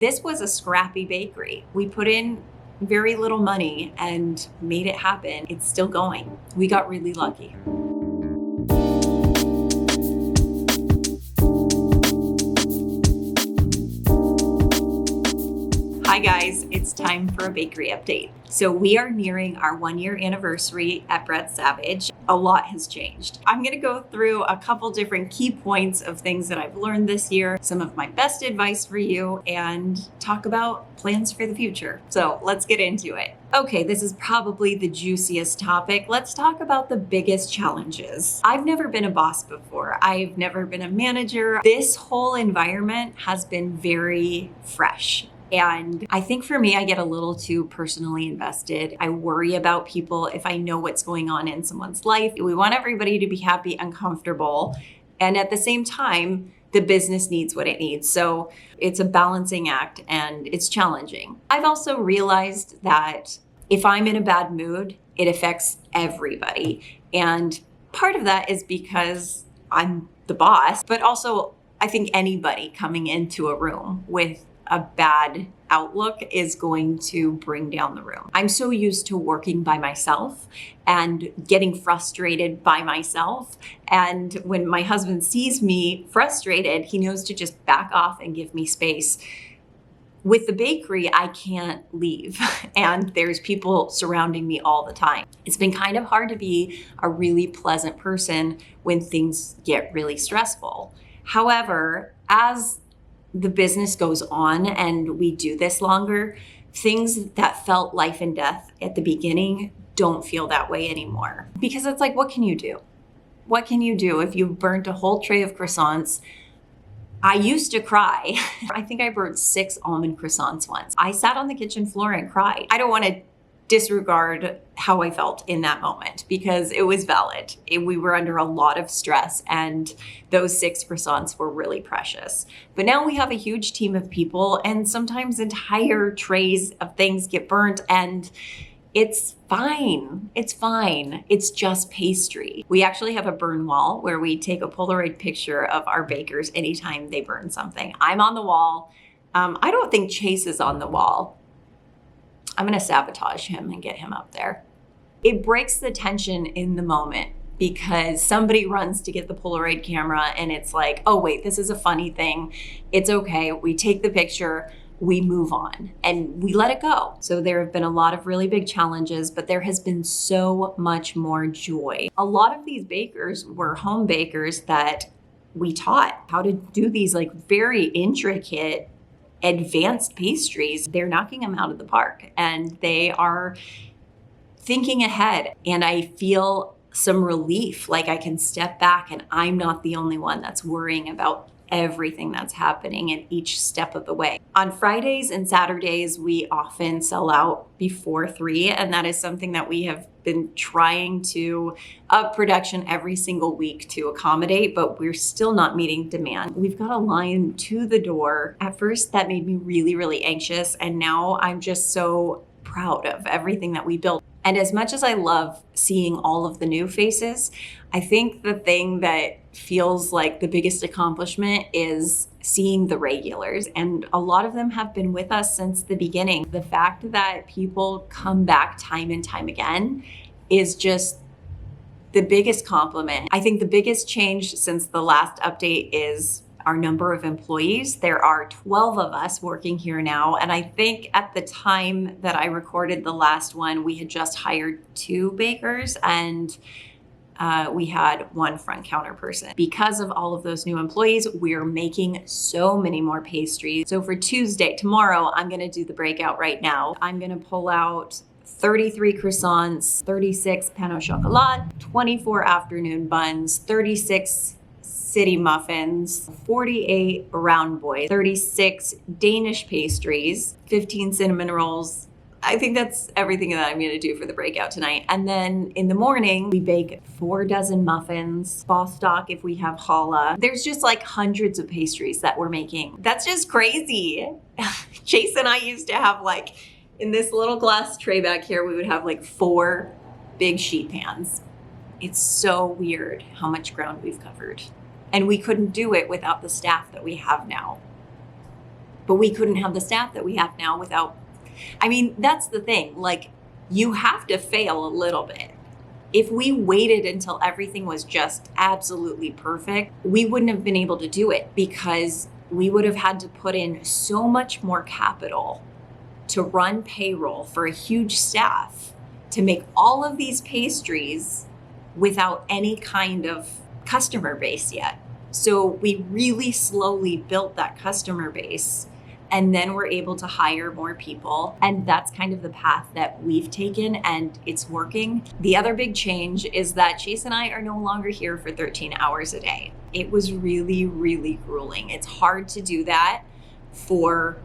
This was a scrappy bakery. We put in very little money and made it happen. It's still going. We got really lucky. Hi guys, it's time for a bakery update. So we are nearing our 1-year anniversary at Bread Savage. A lot has changed. I'm gonna go through a couple different key points of things that I've learned this year, some of my best advice for you, and talk about plans for the future. So let's get into it. Okay, this is probably the juiciest topic. Let's talk about the biggest challenges. I've never been a boss before. I've never been a manager. This whole environment has been very fresh. And I think for me, I get a little too personally invested. I worry about people if I know what's going on in someone's life. We want everybody to be happy and comfortable. And at the same time, the business needs what it needs. So it's a balancing act and it's challenging. I've also realized that if I'm in a bad mood, it affects everybody. And part of that is because I'm the boss, but also I think anybody coming into a room with a bad outlook is going to bring down the room. I'm so used to working by myself and getting frustrated by myself. And when my husband sees me frustrated, he knows to just back off and give me space. With the bakery, I can't leave, and there's people surrounding me all the time. It's been kind of hard to be a really pleasant person when things get really stressful. However, as the business goes on and we do this longer, things that felt life and death at the beginning don't feel that way anymore. Because it's like, what can you do? What can you do if you've burnt a whole tray of croissants? I used to cry. I think I burnt 6 almond croissants once. I sat on the kitchen floor and cried. I don't want to disregard how I felt in that moment because it was valid. We were under a lot of stress and those 6 croissants were really precious. But now we have a huge team of people and sometimes entire trays of things get burnt and it's fine. It's fine. It's just pastry. We actually have a burn wall where we take a Polaroid picture of our bakers anytime they burn something. I'm on the wall. I don't think Chase is on the wall. I'm going to sabotage him and get him up there. It breaks the tension in the moment because somebody runs to get the Polaroid camera and it's like, oh wait, this is a funny thing. It's okay. We take the picture, we move on and we let it go. So there have been a lot of really big challenges, but there has been so much more joy. A lot of these bakers were home bakers that we taught how to do these like very intricate advanced pastries. They're knocking them out of the park and they are thinking ahead. And I feel some relief, like I can step back and I'm not the only one that's worrying about everything that's happening in each step of the way. On Fridays and Saturdays, we often sell out before 3, and that is something that we have been trying to up production every single week to accommodate, but we're still not meeting demand. We've got a line to the door. At first, that made me really, really anxious, and now I'm just so proud of everything that we built. And as much as I love seeing all of the new faces, I think the thing that feels like the biggest accomplishment is seeing the regulars. And a lot of them have been with us since the beginning. The fact that people come back time and time again is just the biggest compliment. I think the biggest change since the last update is our number of employees. There are 12 of us working here now. And I think at the time that I recorded the last one, we had just hired 2 bakers and we had 1 front counter person. Because of all of those new employees, we're making so many more pastries. So for Tuesday, tomorrow, I'm gonna do the breakout right now. I'm gonna pull out 33 croissants, 36 pain au chocolat, 24 afternoon buns, 36 city muffins, 48 round boys, 36 Danish pastries, 15 cinnamon rolls. I think that's everything that I'm going to do for the breakout tonight. And then in the morning, we bake 4 dozen muffins, Bostock if we have challah. There's just like hundreds of pastries that we're making. That's just crazy. Chase and I used to have like, in this little glass tray back here, we would have like 4 big sheet pans. It's so weird how much ground we've covered. And we couldn't do it without the staff that we have now. but we couldn't have the staff that we have now without, I mean, that's the thing. Like, you have to fail a little bit. If we waited until everything was just absolutely perfect, we wouldn't have been able to do it because we would have had to put in so much more capital to run payroll for a huge staff to make all of these pastries without any kind of customer base yet. So we really slowly built that customer base, and then we're able to hire more people. And that's kind of the path that we've taken, and it's working. The other big change is that Chase and I are no longer here for 13 hours a day. It was really, really grueling. It's hard to do that for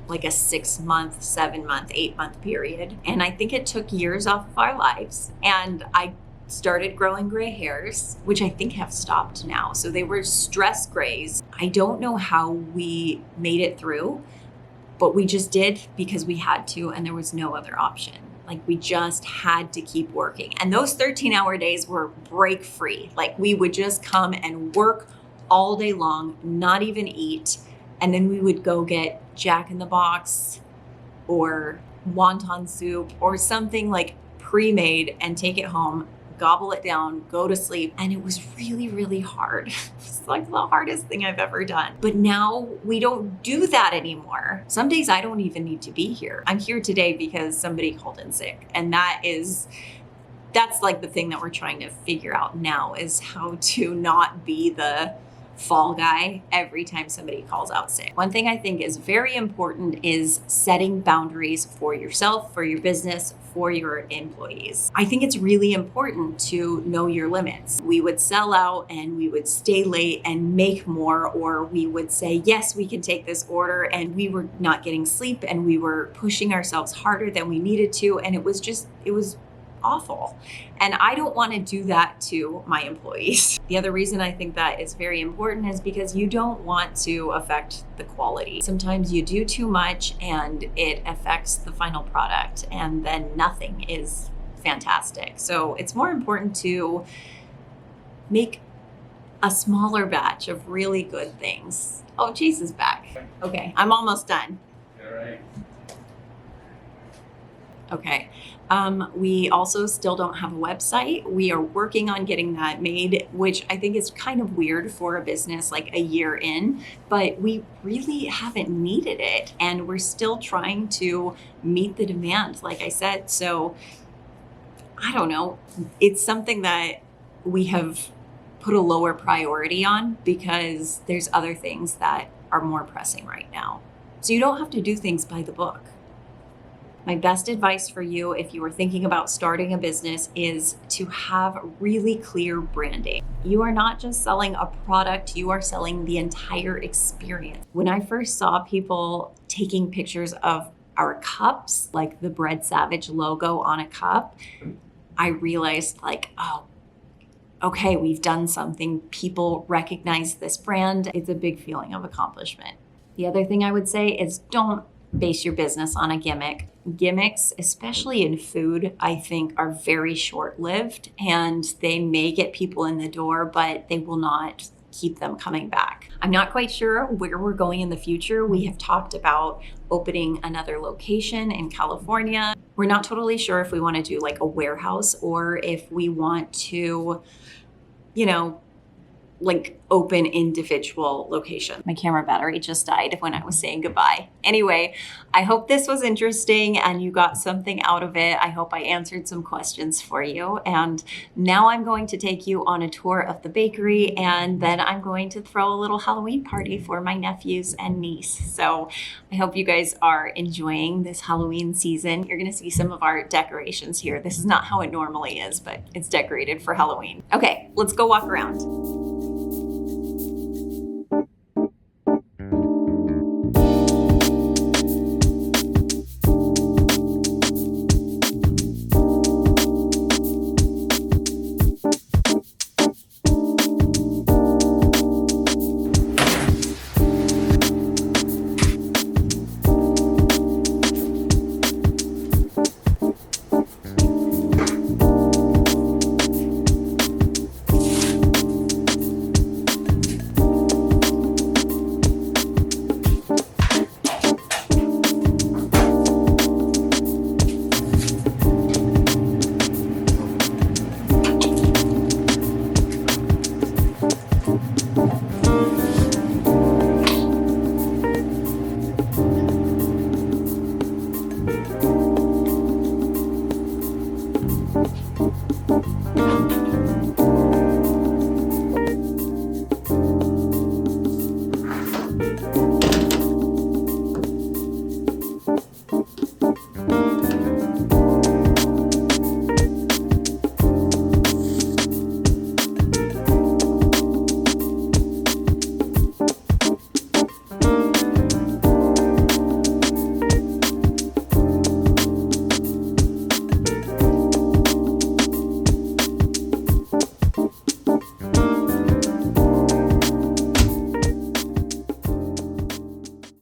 like a 6-month, 7-month, 8-month period. And I think it took years off of our lives. And I started growing gray hairs, which I think have stopped now. So they were stress grays. I don't know how we made it through, but we just did because we had to, and there was no other option. Like, we just had to keep working. And those 13-hour days were break free. Like, we would just come and work all day long, not even eat. And then we would go get Jack in the Box or wonton soup or something like pre-made and take it home, gobble it down, go to sleep. And it was really, really hard. It's like the hardest thing I've ever done. But now we don't do that anymore. Some days I don't even need to be here. I'm here today because somebody called in sick. And that's like the thing that we're trying to figure out now, is how to not be the fall guy every time somebody calls out sick. One thing I think is very important is setting boundaries for yourself, for your business, for your employees. I think it's really important to know your limits. We would sell out and we would stay late and make more, or we would say, yes, we can take this order, and we were not getting sleep and we were pushing ourselves harder than we needed to. And it was awful. And I don't want to do that to my employees. The other reason I think that is very important is because you don't want to affect the quality. Sometimes you do too much and it affects the final product, and then nothing is fantastic. So it's more important to make a smaller batch of really good things. Oh, Chase is back. Okay, I'm almost done. All right. Okay. We also still don't have a website. We are working on getting that made, which I think is kind of weird for a business like a year in, but we really haven't needed it. And we're still trying to meet the demand, like I said. So I don't know. It's something that we have put a lower priority on because there's other things that are more pressing right now. So you don't have to do things by the book. My best advice for you, if you are thinking about starting a business, is to have really clear branding. You are not just selling a product, you are selling the entire experience. When I first saw people taking pictures of our cups, like the Bread Savage logo on a cup, I realized like, oh, okay, we've done something. People recognize this brand. It's a big feeling of accomplishment. The other thing I would say is don't base your business on a gimmick. Gimmicks, especially in food, I think are very short-lived, and they may get people in the door, but they will not keep them coming back. I'm not quite sure where we're going in the future. We have talked about opening another location in California. We're not totally sure if we want to do like a warehouse or if we want to, like open individual location. My camera battery just died when I was saying goodbye. Anyway, I hope this was interesting and you got something out of it. I hope I answered some questions for you. And now I'm going to take you on a tour of the bakery, and then I'm going to throw a little Halloween party for my nephews and niece. So I hope you guys are enjoying this Halloween season. You're gonna see some of our decorations here. This is not how it normally is, but it's decorated for Halloween. Okay, let's go walk around.